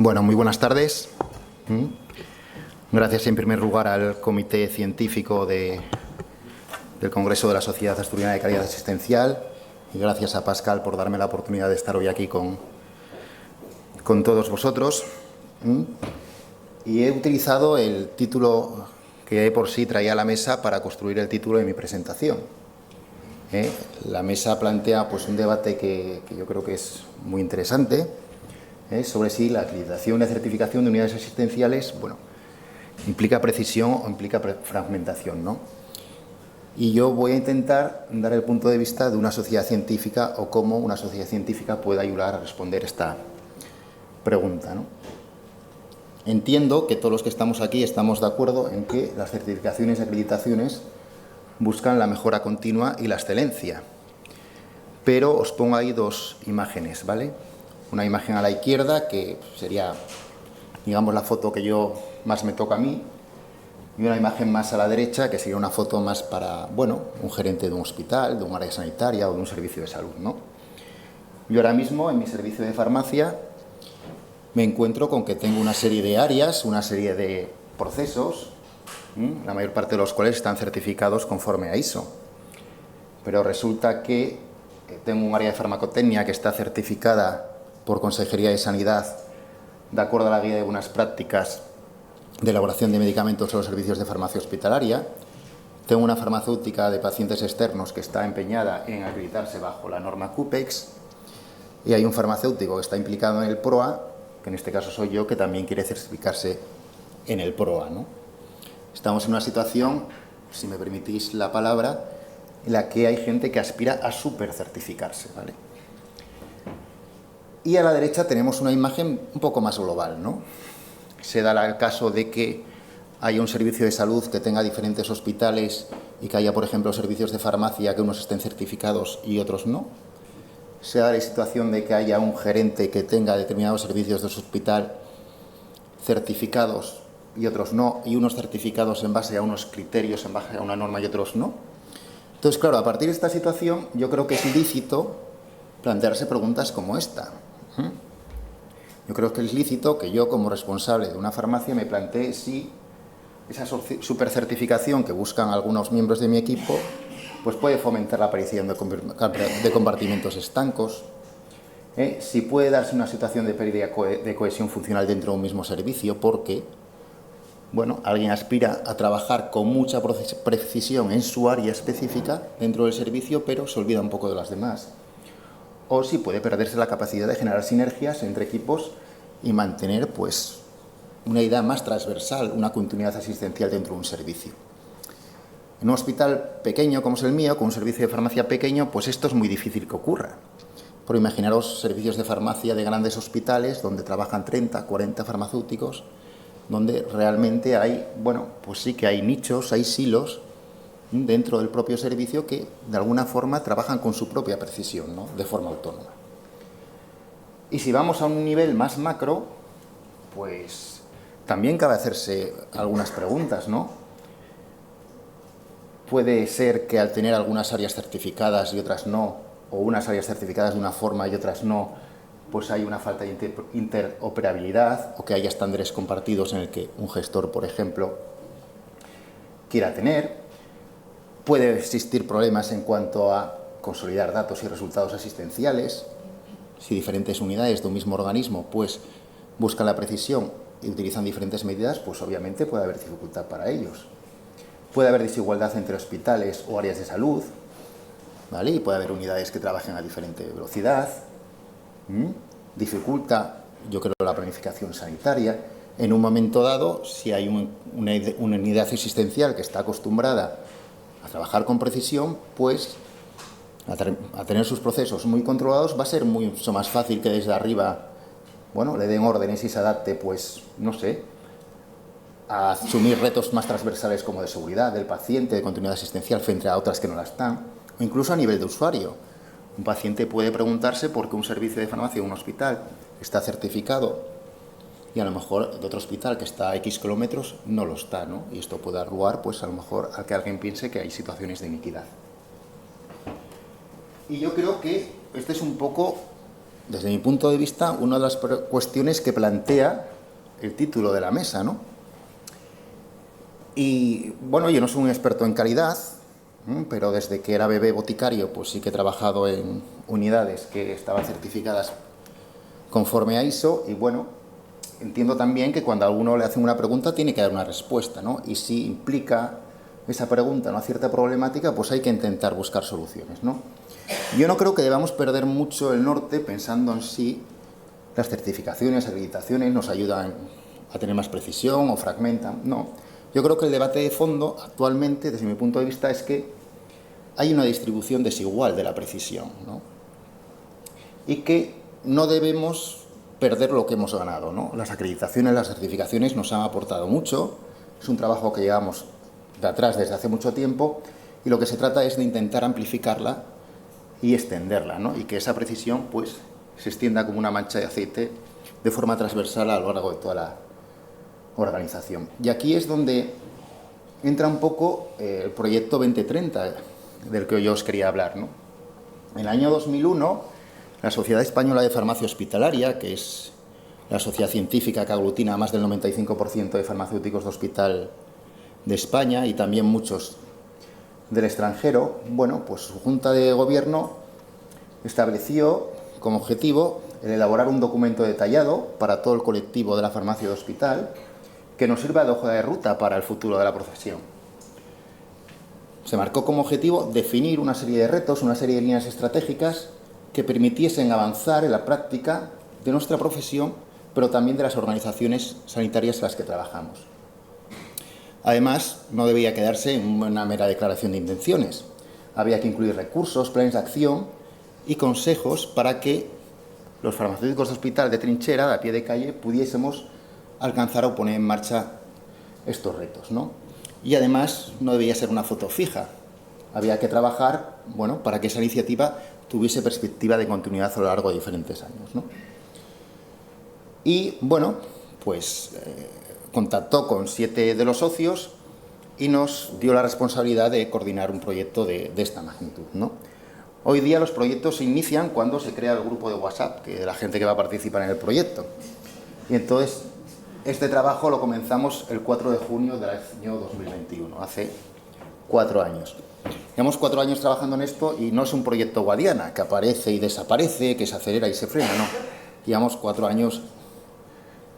Bueno, muy buenas tardes. Gracias en primer lugar al Comité Científico del Congreso de la Sociedad Asturiana de Calidad Asistencial y gracias a Pascal por darme la oportunidad de estar hoy aquí con todos vosotros. Y he utilizado el título que de por sí traía a la mesa para construir el título de mi presentación. La mesa plantea pues, un debate que yo creo que es muy interesante sobre si la acreditación y la certificación de unidades asistenciales, bueno, implica precisión o implica fragmentación, ¿no? Y yo voy a intentar dar el punto de vista de una sociedad científica o cómo una sociedad científica puede ayudar a responder esta pregunta, ¿no? Entiendo que todos los que estamos aquí estamos de acuerdo en que las certificaciones y acreditaciones buscan la mejora continua y la excelencia. Pero os pongo ahí dos imágenes, ¿vale? Una imagen a la izquierda, que sería, digamos, la foto que más me toca a mí, y una imagen más a la derecha, que sería una foto más para, bueno, un gerente de un hospital, de un área sanitaria o de un servicio de salud, ¿no? Yo ahora mismo, en mi servicio de farmacia, me encuentro con que tengo una serie de áreas, una serie de procesos, la mayor parte de los cuales están certificados conforme a ISO. Pero resulta que tengo un área de farmacotecnia que está certificada por Consejería de Sanidad de acuerdo a la guía de buenas prácticas de elaboración de medicamentos en los servicios de farmacia hospitalaria. Tengo una farmacéutica de pacientes externos que está empeñada en acreditarse bajo la norma CUPEX y hay un farmacéutico que está implicado en el PROA, que en este caso soy yo, que también quiere certificarse en el PROA, ¿no? Estamos en una situación, si me permitís la palabra, en la que hay gente que aspira a supercertificarse, ¿vale? Y a la derecha tenemos una imagen un poco más global, ¿no? Se da el caso de que haya un servicio de salud que tenga diferentes hospitales y que haya, por ejemplo, servicios de farmacia que unos estén certificados y otros no. Se da la situación de que haya un gerente que tenga determinados servicios de su hospital certificados y otros no, y unos certificados en base a unos criterios, en base a una norma y otros no. Entonces, claro, a partir de esta situación yo creo que es lícito plantearse preguntas como esta. Yo creo que es lícito que yo, como responsable de una farmacia, me plantee si esa supercertificación que buscan algunos miembros de mi equipo pues puede fomentar la aparición de compartimentos estancos, si puede darse una situación de pérdida de cohesión funcional dentro de un mismo servicio, porque bueno, alguien aspira a trabajar con mucha precisión en su área específica dentro del servicio, pero se olvida un poco de las demás. O si puede perderse la capacidad de generar sinergias entre equipos y mantener pues, una idea más transversal, una continuidad asistencial dentro de un servicio. En un hospital pequeño como es el mío, con un servicio de farmacia pequeño, pues esto es muy difícil que ocurra. Pero imaginaros servicios de farmacia de grandes hospitales donde trabajan 30, 40 farmacéuticos, donde realmente hay, bueno, pues sí que hay nichos, hay silos dentro del propio servicio que de alguna forma trabajan con su propia precisión, ¿no? De forma autónoma. Y si vamos a un nivel más macro, pues también cabe hacerse algunas preguntas, ¿no? Puede ser que al tener algunas áreas certificadas y otras no, o unas áreas certificadas de una forma y otras no, pues hay una falta de interoperabilidad o que haya estándares compartidos en el que un gestor, por ejemplo, quiera tener. Puede existir problemas en cuanto a consolidar datos y resultados asistenciales. Si diferentes unidades de un mismo organismo pues, buscan la precisión y utilizan diferentes medidas, pues obviamente puede haber dificultad para ellos. Puede haber desigualdad entre hospitales o áreas de salud, ¿vale? Y puede haber unidades que trabajen a diferente velocidad. Dificulta, yo creo, la planificación sanitaria. En un momento dado, si hay una unidad asistencial que está acostumbrada a trabajar con precisión, pues a tener sus procesos muy controlados, va a ser mucho más fácil que desde arriba, bueno, le den órdenes y se adapte, pues, no sé, a asumir retos más transversales como de seguridad del paciente, de continuidad asistencial frente a otras que no la están, o incluso a nivel de usuario. Un paciente puede preguntarse por qué un servicio de farmacia de un hospital está certificado y a lo mejor de otro hospital que está a X kilómetros no lo está, ¿no? Y esto puede dar lugar, pues a lo mejor, a que alguien piense que hay situaciones de iniquidad. Y yo creo que este es un poco desde mi punto de vista, una de las cuestiones que plantea el título de la mesa, ¿no? Y, bueno, yo no soy un experto en calidad, pero desde que era bebé boticario, pues sí que he trabajado en unidades que estaban certificadas conforme a ISO, y bueno, entiendo también que cuando a uno le hacen una pregunta tiene que dar una respuesta, ¿no? Y si implica esa pregunta una cierta problemática, pues hay que intentar buscar soluciones, ¿no? Yo no creo que debamos perder mucho el norte pensando en si las certificaciones, acreditaciones nos ayudan a tener más precisión o fragmentan, no. Yo creo que el debate de fondo actualmente, desde mi punto de vista, es que hay una distribución desigual de la precisión, ¿no? Y que no debemos perder lo que hemos ganado, ¿no? Las acreditaciones, las certificaciones nos han aportado mucho, es un trabajo que llevamos de atrás desde hace mucho tiempo, y lo que se trata es de intentar amplificarla y extenderla, ¿no? Y que esa precisión pues se extienda como una mancha de aceite de forma transversal a lo largo de toda la organización. Y aquí es donde entra un poco el proyecto 2030 del que yo os quería hablar, ¿no? En el año 2001, la Sociedad Española de Farmacia Hospitalaria, que es la sociedad científica que aglutina a más del 95% de farmacéuticos de hospital de España y también muchos del extranjero, bueno, pues su Junta de Gobierno estableció como objetivo el elaborar un documento detallado para todo el colectivo de la farmacia de hospital que nos sirva de hoja de ruta para el futuro de la profesión. Se marcó como objetivo definir una serie de retos, una serie de líneas estratégicas que permitiesen avanzar en la práctica de nuestra profesión, pero también de las organizaciones sanitarias en las que trabajamos. Además, no debía quedarse en una mera declaración de intenciones. Había que incluir recursos, planes de acción y consejos para que los farmacéuticos de hospital de trinchera, de a pie de calle, pudiésemos alcanzar o poner en marcha estos retos, ¿no? Y además no debía ser una foto fija. Había que trabajar, bueno, para que esa iniciativa tuviese perspectiva de continuidad a lo largo de diferentes años, ¿no? Y, bueno, pues contactó con 7 de los socios y nos dio la responsabilidad de coordinar un proyecto de esta magnitud, ¿no? Hoy día los proyectos se inician cuando se crea el grupo de WhatsApp de la gente que va a participar en el proyecto. Y entonces, este trabajo lo comenzamos el 4 de junio del año 2021, hace 4 años. Llevamos 4 años trabajando en esto y no es un proyecto Guadiana, que aparece y desaparece, que se acelera y se frena, no. Llevamos 4 años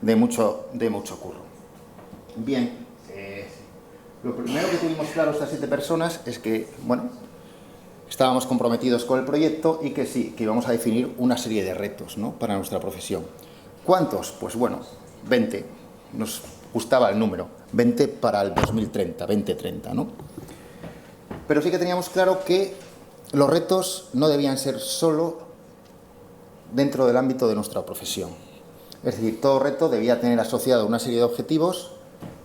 de mucho curro. Bien, lo primero que tuvimos claro estas 7 personas es que, bueno, estábamos comprometidos con el proyecto y que sí, que íbamos a definir una serie de retos, ¿no?, para nuestra profesión. ¿Cuántos? Pues bueno, 20. Nos gustaba el número. 20 para el 2030, ¿no? Pero sí que teníamos claro que los retos no debían ser solo dentro del ámbito de nuestra profesión. Es decir, todo reto debía tener asociado una serie de objetivos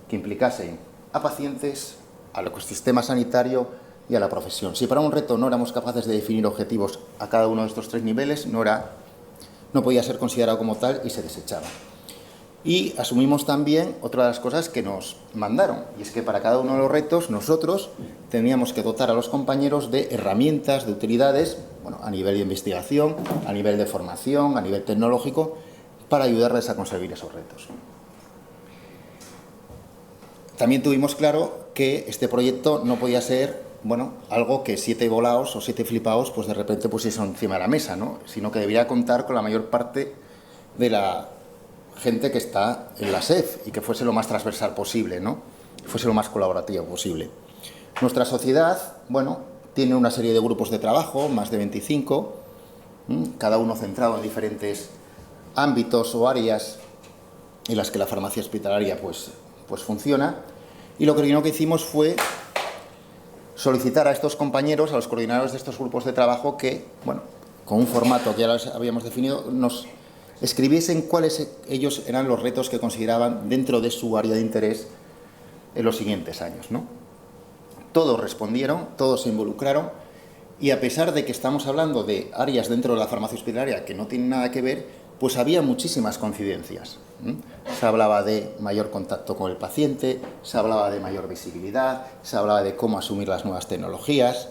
que implicasen a pacientes, al ecosistema sanitario y a la profesión. Si para un reto no éramos capaces de definir objetivos a cada uno de estos 3 niveles, no podía ser considerado como tal y se desechaba. Y asumimos también otra de las cosas que nos mandaron, y es que para cada uno de los retos nosotros teníamos que dotar a los compañeros de herramientas, de utilidades, bueno, a nivel de investigación, a nivel de formación, a nivel tecnológico, para ayudarles a conseguir esos retos. También tuvimos claro que este proyecto no podía ser, bueno, algo que 7 volaos o 7 flipaos pues de repente pusiesen encima de la mesa, ¿no?, sino que debería contar con la mayor parte de la gente que está en la SEF y que fuese lo más transversal posible, ¿no?, que fuese lo más colaborativo posible. Nuestra sociedad, bueno, tiene una serie de grupos de trabajo, más de 25, cada uno centrado en diferentes ámbitos o áreas en las que la farmacia hospitalaria pues funciona, y lo primero que hicimos fue solicitar a estos compañeros, a los coordinadores de estos grupos de trabajo, que, bueno, con un formato que ya los habíamos definido, nos escribiesen cuáles ellos eran los retos que consideraban dentro de su área de interés en los siguientes años, ¿no? Todos respondieron, todos se involucraron, y a pesar de que estamos hablando de áreas dentro de la farmacia hospitalaria que no tienen nada que ver, pues había muchísimas coincidencias. Se hablaba de mayor contacto con el paciente, se hablaba de mayor visibilidad, se hablaba de cómo asumir las nuevas tecnologías,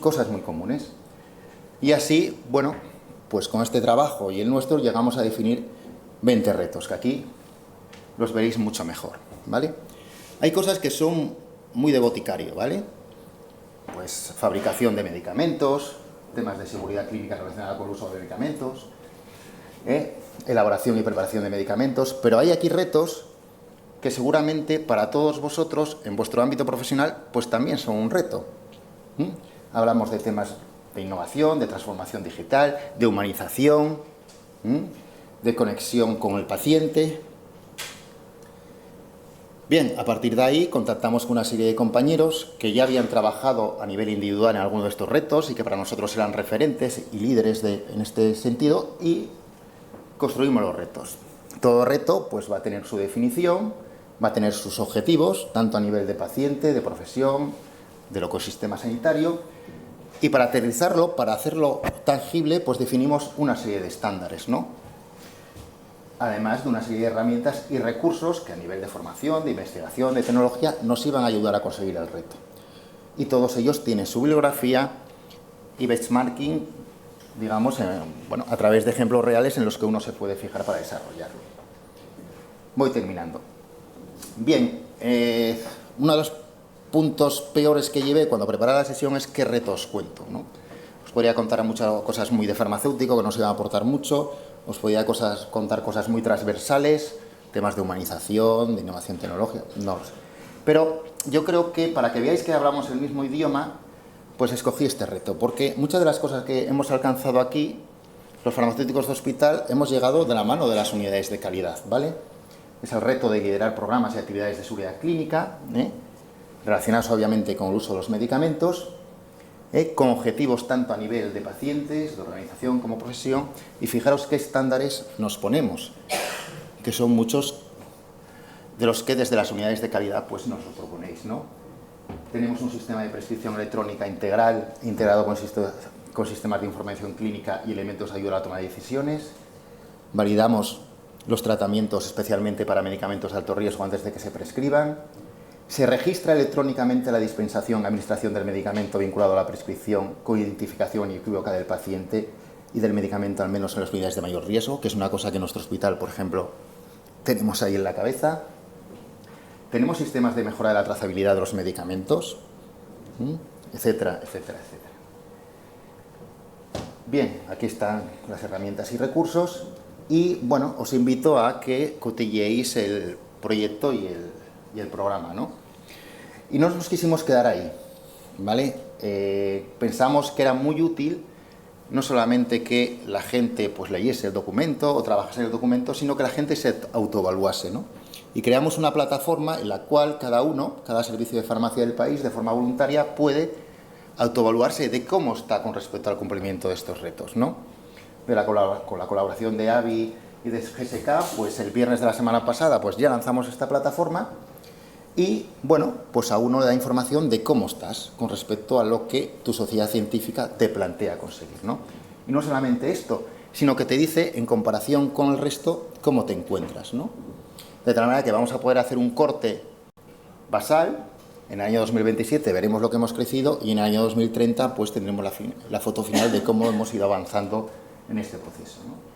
cosas muy comunes. Y así, bueno, pues con este trabajo y el nuestro llegamos a definir 20 retos, que aquí los veréis mucho mejor, ¿vale? Hay cosas que son muy de boticario, ¿vale? Pues fabricación de medicamentos, temas de seguridad clínica relacionada con el uso de medicamentos, elaboración y preparación de medicamentos, pero hay aquí retos que seguramente para todos vosotros, en vuestro ámbito profesional, pues también son un reto. Hablamos de temas de innovación, de transformación digital, de humanización, de conexión con el paciente. Bien, a partir de ahí contactamos con una serie de compañeros que ya habían trabajado a nivel individual en alguno de estos retos y que para nosotros eran referentes y líderes en este sentido, y construimos los retos. Todo reto pues va a tener su definición, va a tener sus objetivos, tanto a nivel de paciente, de profesión, del ecosistema sanitario, y para aterrizarlo, para hacerlo tangible, pues definimos una serie de estándares, ¿no? Además de una serie de herramientas y recursos que a nivel de formación, de investigación, de tecnología, nos iban a ayudar a conseguir el reto. Y todos ellos tienen su bibliografía y benchmarking, digamos, bueno, a través de ejemplos reales en los que uno se puede fijar para desarrollarlo. Voy terminando. Bien, uno de los puntos peores que llevé cuando preparaba la sesión es qué retos cuento, ¿no? Os podría contar muchas cosas muy de farmacéutico que nos iban a aportar mucho. Os podría contar cosas muy transversales, temas de humanización, de innovación tecnológica, no lo sé. Pero yo creo que para que veáis que hablamos el mismo idioma, pues escogí este reto, porque muchas de las cosas que hemos alcanzado aquí, los farmacéuticos de hospital, hemos llegado de la mano de las unidades de calidad, ¿vale? Es el reto de liderar programas y actividades de seguridad clínica, relacionados obviamente con el uso de los medicamentos, con objetivos tanto a nivel de pacientes, de organización como profesión, y fijaros qué estándares nos ponemos, que son muchos de los que desde las unidades de calidad pues nos lo proponéis, ¿no? Tenemos un sistema de prescripción electrónica integral, integrado con sistemas de información clínica y elementos de ayuda a la toma de decisiones. Validamos los tratamientos especialmente para medicamentos de alto riesgo antes de que se prescriban. Se registra electrónicamente la dispensación y administración del medicamento vinculado a la prescripción con identificación inequívoca del paciente y del medicamento, al menos en las unidades de mayor riesgo, que es una cosa que en nuestro hospital, por ejemplo, tenemos ahí en la cabeza. Tenemos sistemas de mejora de la trazabilidad de los medicamentos, etcétera, etcétera, etcétera. Bien, aquí están las herramientas y recursos y, bueno, os invito a que cotilleéis el proyecto y el programa, ¿no? Y no nos quisimos quedar ahí, ¿vale? Pensamos que era muy útil no solamente que la gente pues leyese el documento o trabajase en el documento, sino que la gente se autoevaluase, ¿no? Y creamos una plataforma en la cual cada servicio de farmacia del país, de forma voluntaria, puede autoevaluarse de cómo está con respecto al cumplimiento de estos retos, ¿no? Con la colaboración de AVI y de GSK, pues el viernes de la semana pasada pues ya lanzamos esta plataforma y, bueno, pues a uno le da información de cómo estás con respecto a lo que tu sociedad científica te plantea conseguir, ¿no? Y no solamente esto, sino que te dice, en comparación con el resto, cómo te encuentras, ¿no? De tal manera que vamos a poder hacer un corte basal. En el año 2027 veremos lo que hemos crecido y en el año 2030 pues tendremos la foto final de cómo hemos ido avanzando en este proceso, ¿no?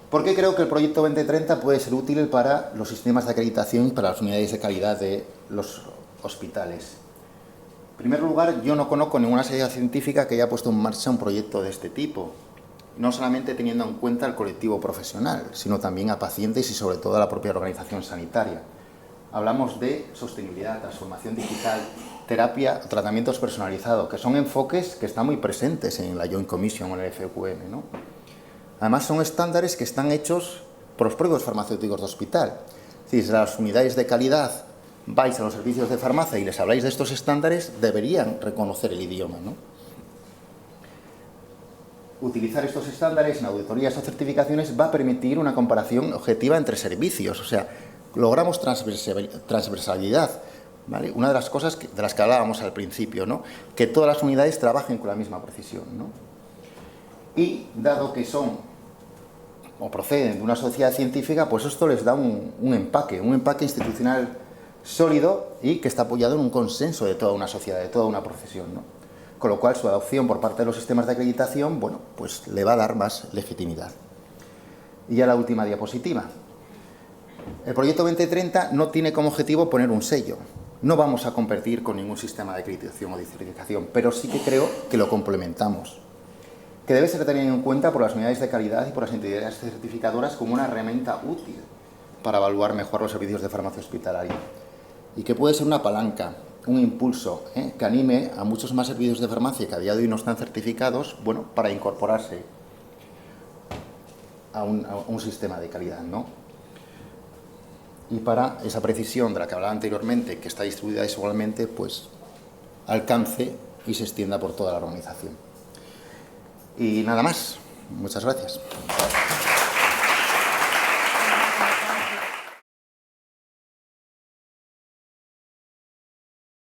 ¿Por qué creo que el proyecto 2030 puede ser útil para los sistemas de acreditación y para las unidades de calidad de los hospitales? En primer lugar, yo no conozco ninguna sociedad científica que haya puesto en marcha un proyecto de este tipo, no solamente teniendo en cuenta el colectivo profesional, sino también a pacientes y sobre todo a la propia organización sanitaria. Hablamos de sostenibilidad, transformación digital, terapia, tratamientos personalizados, que son enfoques que están muy presentes en la Joint Commission o en el FQM, ¿no? Además, son estándares que están hechos por los propios farmacéuticos de hospital. Si desde las unidades de calidad vais a los servicios de farmacia y les habláis de estos estándares, deberían reconocer el idioma, ¿no? Utilizar estos estándares en auditorías o certificaciones va a permitir una comparación objetiva entre servicios, o sea, logramos transversalidad, ¿vale? Una de las cosas de las que hablábamos al principio, ¿no? Que todas las unidades trabajen con la misma precisión, ¿no? Y dado que son o proceden de una sociedad científica, pues esto les da un empaque institucional sólido y que está apoyado en un consenso de toda una sociedad, de toda una profesión, ¿no? con lo cual su adopción por parte de los sistemas de acreditación, bueno, pues le va a dar más legitimidad. Y ya la última diapositiva. El proyecto 2030 no tiene como objetivo poner un sello. No vamos a competir con ningún sistema de acreditación o de certificación, pero sí que creo que lo complementamos, que debe ser tenido en cuenta por las unidades de calidad y por las entidades certificadoras como una herramienta útil para evaluar mejor los servicios de farmacia hospitalaria y que puede ser una palanca, un impulso que anime a muchos más servicios de farmacia que a día de hoy no están certificados, bueno, para incorporarse a un sistema de calidad, ¿no? Y para esa precisión de la que hablaba anteriormente, que está distribuida desigualmente, pues alcance y se extienda por toda la organización. Y nada más. Muchas gracias.